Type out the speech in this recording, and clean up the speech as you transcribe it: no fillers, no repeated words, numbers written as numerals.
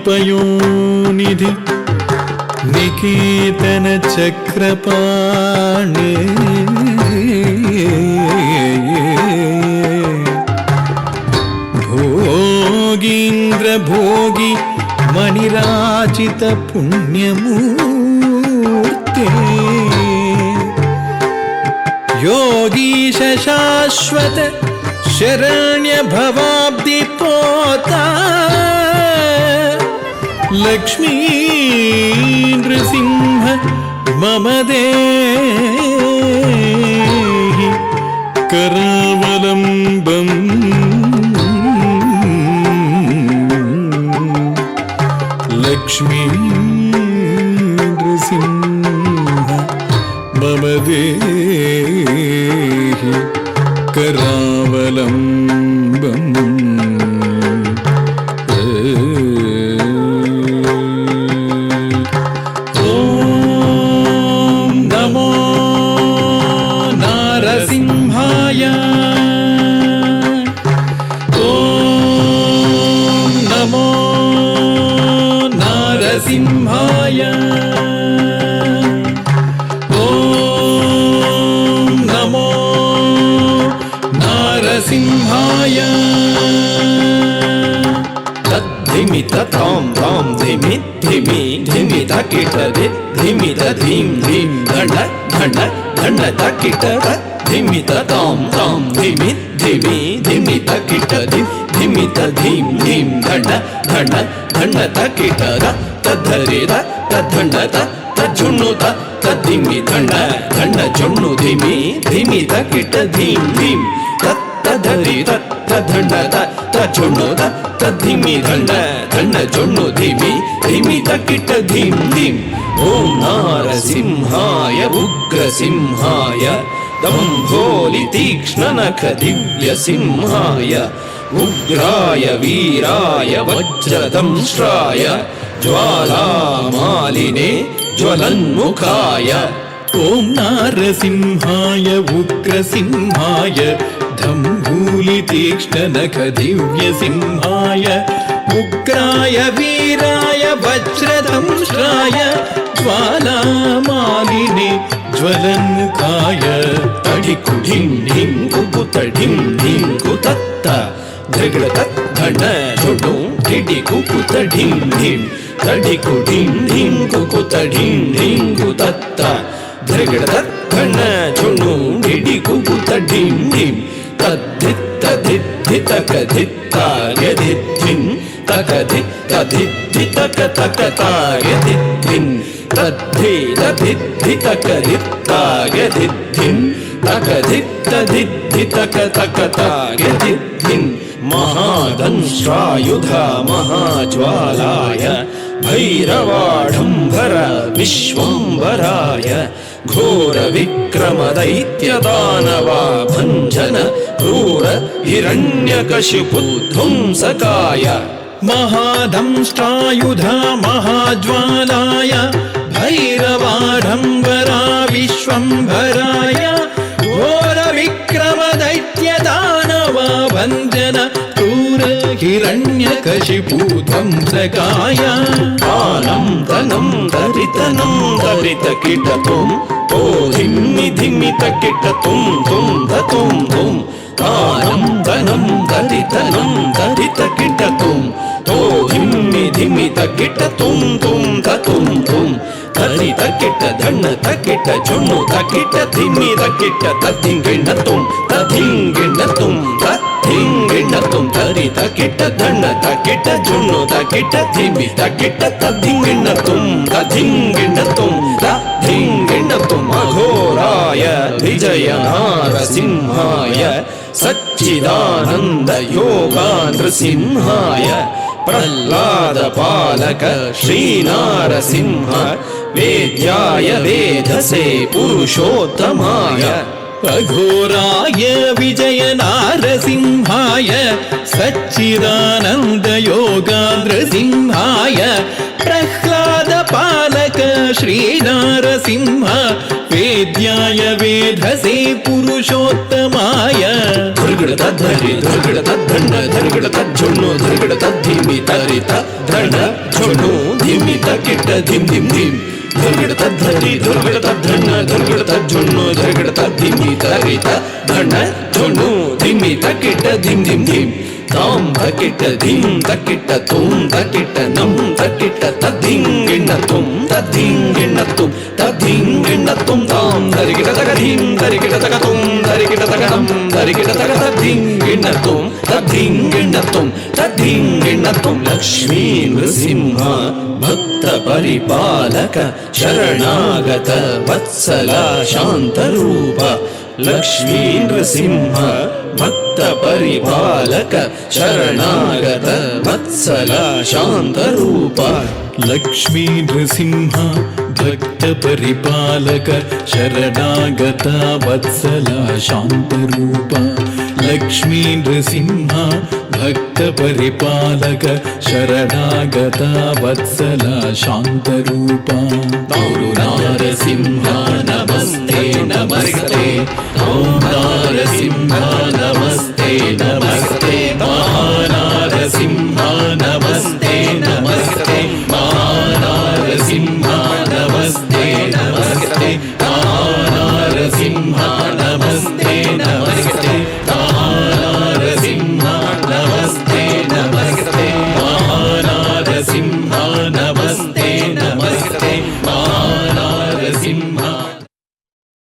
पयोनिधि निकेतन चक्रपाणे भोगीन्द्र भोगी मणिराजित पुण्यमूर्ते योगीश शाश्वत शरण्य भवाब्दि पोता लक्ष्मी नृसिंह मम देहि करावलम्बम् लक्ष्मी नृसिंह मम देहि करावलम्बम् सिंहाय ॐ नमो नारसिंहाय तद्धिमि ततां तां धिमि धिमि धिमि तकिट धिमि तधीं धीं धण्ड धण्ड धण्ड तकिट धिमि ततां तां धिमि धिमि धिमि तकिट धिमि तधीं धीं धण्ड धण्ड धण्ड तकिट तद्धरि तद्धण्ड तज्जुण्णु तद्धिमि धण्ड धण्ड जुण्णु धिमि धिमि तकिट धीं धीं तद्धरि तद्धण्ड तज्जुण्णु तद्धिमि धण्ड धण्ड जुण्णु धिमि धिमि तकिट धीं धीं ॐ नारसिंहाय उग्रसिंहाय दम्भोलि तीक्ष्णनख दिव्यसिंहाय उग्राय वीराय वज्रदंष्ट्राय ज्वालामालिने ज्वलन्मुखाय ॐ नारसिंहाय उग्रसिंहाय दम्भोलि तीक्ष्णनख दिव्यसिंहाय उग्राय वीराय वज्रदंष्ट्राय ज्वालामालिने ज्वलन्मुखाय तडिकुढिं ढिं कुकुतडिं ढिं कुतत्त धृगडतत् धण्ड झुडु ढिडि कुकुतडिं ढिं तडिकुढिं ढिं कुकुतडिं ढिं कुतत्त धृगडतत् धण्ड झुडु ढिडि कुकुतडिं ढिं तद्धित्त धित्तितक धित्तार्यधित्थिं तकधित्तधित्तितक तकतार्यधित्थिं तद्धि तधित्तितक धित्तार्यधित्थिं तकधित्तधित्तितक तकतार्यधित्थिं महादंष्ट्रायुध महाज्वालाय भैरवाढम्बर विश्वम्भराय घोरविक्रमदैत्यदानवा भञ्जन क्रूर हिरण्यकशिपुध्वंसकाय महादंष्ट्रायुध महाज्वालाय भैरवाढम्बरा विश्वम्भराय घोरविक्रमदैत्यदानवा भञ्जन क्रूर हिरण्यकशिपुध्वंसकाय आनं तनं दरितनं दरितकिटतुं तो धिम्मि धिम्मि तकिटतुं तुं दतुं तुं आनं तनं दरितनं दरितकिटतुं तो धिम्मि धिम्मि तकिटतुं तुं दतुं तुं तरितकिट धण्ड तकिट जुण्णु तकिट धिम्मि तकिट तद्धिङ्गिण्णतुं तद्धिङ्गिण्णतुं तद्धिङ्गिण्णतुं तरितकिट धण्ड तकिट जुण्णु तकिट धिम्मि तकिट तद्धिङ्गिण्णतुं तद्धिङ्गिण्णतुं तद्धिङ्गिण्णतुं अघोराय विजय नारसिंहाय सच्चिदानन्द योगा नृसिंहाय प्रह्लाद पालक श्रीनारसिंह वेद्याय वेधसे पुरुषोत्तमाय अघोराय विजय नारसिंहाय सच्चिदानन्द योगा नृसिंहाय प्रह्लाद पालक श्रीनारसिंह वेद्याय वेधसे पुरुषोत्तमाय ಧರ್ಗಡತ ಧರಿ ಧರ್ಗಡತ ಧಣ್ಣ ಧರ್ಗಡತ ಜೊಣ್ಣು ಧರ್ಗಡತ ಧಿಮಿ ತರಿತ ಧಣ್ಣ ಜೊಣ್ಣು ಧಿಮಿತ ಕಿಟ್ಟ ಧಿಮ್ ಧಿಮ್ ಧಿಮ್ ಧರ್ಗಡತ ಧರಿ ಧರ್ಗಡತ ಧಣ್ಣ ಧರ್ಗಡತ ಜೊಣ್ಣು ಧರ್ಗಡತ ಧಿಮಿ ತರಿತ ಧಣ್ಣ ಜೊಣ್ಣು ಧಿಮಿತ ಕಿಟ್ಟ ಧಿಮ್ ಧಿಮ್ ಧಿಮ್ ತಾಂ ತಕ್ಕಿಟ್ಟ ಧಿಂ ತಕ್ಕಿಟ್ಟ ತುಂ ತಕ್ಕಿಟ್ಟ ನಂ ತಕ್ಕಿಟ್ಟ ತದ್ದಿಂಗಿಣ್ಣ ತುಂ ತದ್ದಿಂಗಿಣ್ಣ ತುಂ ತದ್ದಿಂಗಿಣ್ಣ ತುಂ ತಾಂ ಧರಿಗಿಟ ತಗ ಧಿಂ ಧರಿಗಿಟ ತಗ ತುಂ ಧರಿಗಿಟ ತಗ ನಂ ಧರಿಗಿಟ ತಗ ತದ್ದಿಂಗಿಣ್ಣ ತುಂ ತದ್ದಿಂಗಿಣ್ಣ ತುಂ ತದ್ದಿಂಗಿಣ್ಣ ತುಂ ಲಕ್ಷ್ಮೀ ನೃಸಿಂಹ ಭಕ್ತ ಪರಿಪಾಲಕ ಶರಣಾಗತ ವತ್ಸಲ ಶಾಂತರೂಪ ಲಕ್ಷ್ಮೀ ನೃಸಿಂಹ ಭಕ್ತ ಪರಿಪಾಲಕ ಶರಣಾಗತ ವತ್ಸಲ ಶಾಂತರೂಪ ಲಕ್ಷ್ಮೀ ನೃಸಿಂಹ ಭಕ್ತ ಪರಿಪಾಲಕ ಶರಣಾಗತ ವತ್ಸಲ ಶಾಂತರೂಪ ಲಕ್ಷ್ಮೀ ನೃಸಿಂಹ ಭಕ್ತ ಪರಿಪಾಲಕ ಶರಣಾಗತ ವತ್ಸಲ ಶಾಂತರೂಪ ಗುರು ನಾರಸಿಂಹ ನಮಸ್ತೆ ನಮಸ್ತೆ